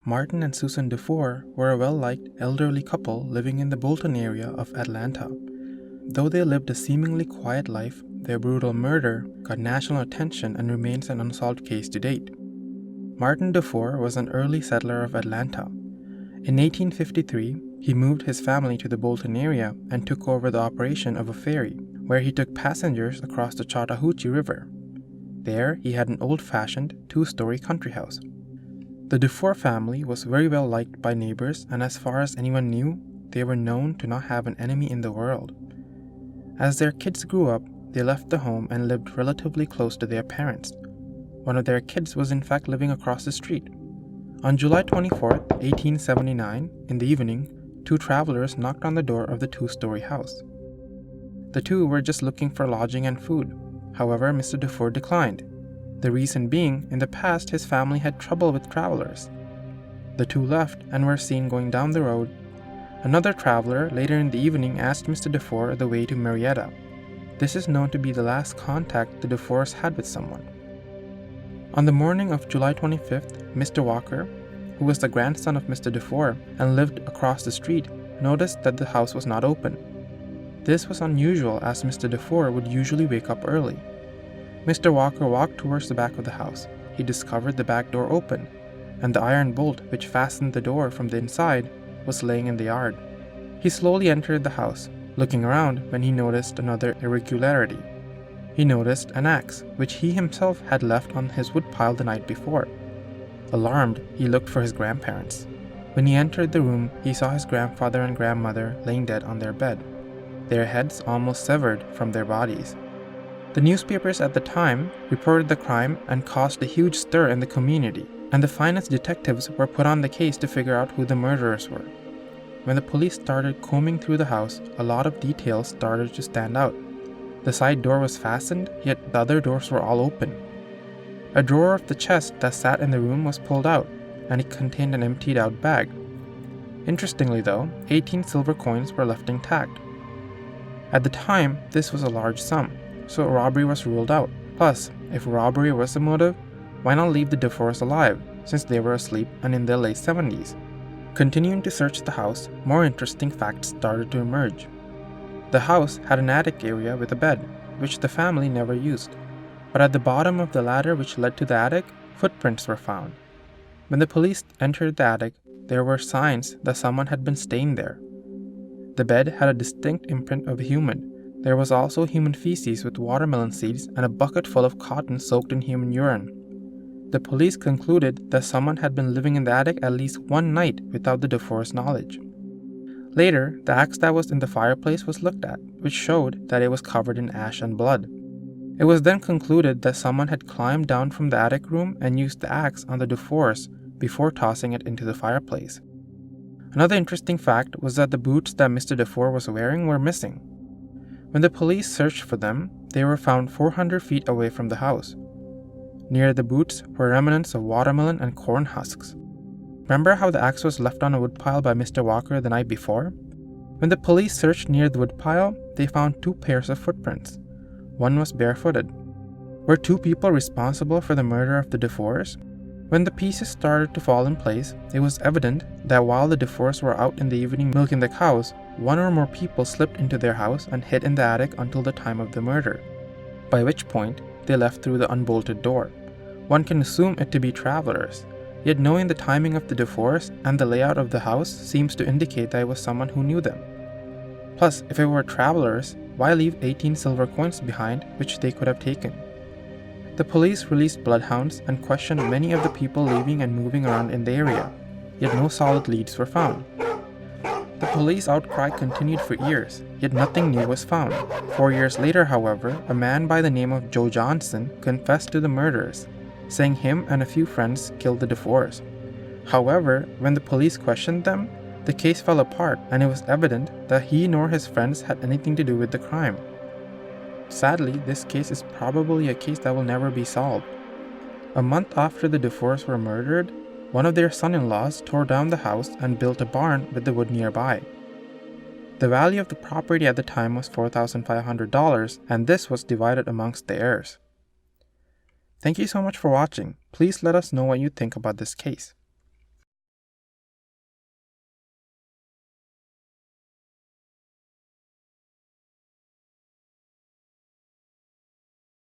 Martin and Susan DeFoor were a well-liked elderly couple living in the Bolton area of Atlanta. Though they lived a seemingly quiet life, their brutal murder got national attention and remains an unsolved case to date. Martin DeFoor was an early settler of Atlanta. In 1853, he moved his family to the Bolton area and took over the operation of a ferry, where he took passengers across the Chattahoochee River. There, he had an old-fashioned, two-story country house. The DeFoor family was very well liked by neighbors, and as far as anyone knew, they were known to not have an enemy in the world. As their kids grew up, they left the home and lived relatively close to their parents. One of their kids was in fact living across the street. On July 24, 1879, in the evening, two travelers knocked on the door of the two-story house. The two were just looking for lodging and food. However, Mr. DeFoor declined. The reason being, in the past his family had trouble with travelers. The two left and were seen going down the road. Another traveler later in the evening asked Mr. DeFoor the way to Marietta. This is known to be the last contact the DeFoors had with someone. On the morning of July 25th, Mr. Walker, who was the grandson of Mr. DeFoor and lived across the street, noticed that the house was not open. This was unusual as Mr. DeFoor would usually wake up early. Mr. Walker walked towards the back of the house. He discovered the back door open, and the iron bolt which fastened the door from the inside was laying in the yard. He slowly entered the house, looking around when he noticed another irregularity. He noticed an axe, which he himself had left on his woodpile the night before. Alarmed, he looked for his grandparents. When he entered the room, he saw his grandfather and grandmother laying dead on their bed, their heads almost severed from their bodies. The newspapers at the time reported the crime and caused a huge stir in the community, and the finest detectives were put on the case to figure out who the murderers were. When the police started combing through the house, a lot of details started to stand out. The side door was fastened, yet the other doors were all open. A drawer of the chest that sat in the room was pulled out, and it contained an emptied-out bag. Interestingly though, 18 silver coins were left intact. At the time, this was a large sum, so robbery was ruled out. Plus, if robbery was the motive, why not leave the DeFoors alive, since they were asleep and in their late 70s? Continuing to search the house, more interesting facts started to emerge. The house had an attic area with a bed, which the family never used. But at the bottom of the ladder which led to the attic, footprints were found. When the police entered the attic, there were signs that someone had been staying there. The bed had a distinct imprint of a human. There was also human feces with watermelon seeds and a bucket full of cotton soaked in human urine. The police concluded that someone had been living in the attic at least one night without the DeFoors' knowledge. Later, the axe that was in the fireplace was looked at, which showed that it was covered in ash and blood. It was then concluded that someone had climbed down from the attic room and used the axe on the DeFoors before tossing it into the fireplace. Another interesting fact was that the boots that Mr. DeFoor was wearing were missing. When the police searched for them, they were found 400 feet away from the house. Near the boots were remnants of watermelon and corn husks. Remember how the axe was left on a woodpile by Mr. Walker the night before? When the police searched near the woodpile, they found two pairs of footprints. One was barefooted. Were two people responsible for the murder of the DeFoors? When the pieces started to fall in place, it was evident that while the DeFoors were out in the evening milking the cows, one or more people slipped into their house and hid in the attic until the time of the murder, by which point they left through the unbolted door. One can assume it to be travelers, yet knowing the timing of the DeFoors and the layout of the house seems to indicate that it was someone who knew them. Plus, if it were travelers, why leave 18 silver coins behind which they could have taken? The police released bloodhounds and questioned many of the people leaving and moving around in the area, yet no solid leads were found. The police outcry continued for years, yet nothing new was found. 4 years later, however, a man by the name of Joe Johnson confessed to the murders, saying him and a few friends killed the DeFoors. However, when the police questioned them, the case fell apart and it was evident that he nor his friends had anything to do with the crime. Sadly, this case is probably a case that will never be solved. A month after the DeFoors were murdered, one of their son-in-laws tore down the house and built a barn with the wood nearby. The value of the property at the time was $4,500, and this was divided amongst the heirs. Thank you so much for watching. Please let us know what you think about this case.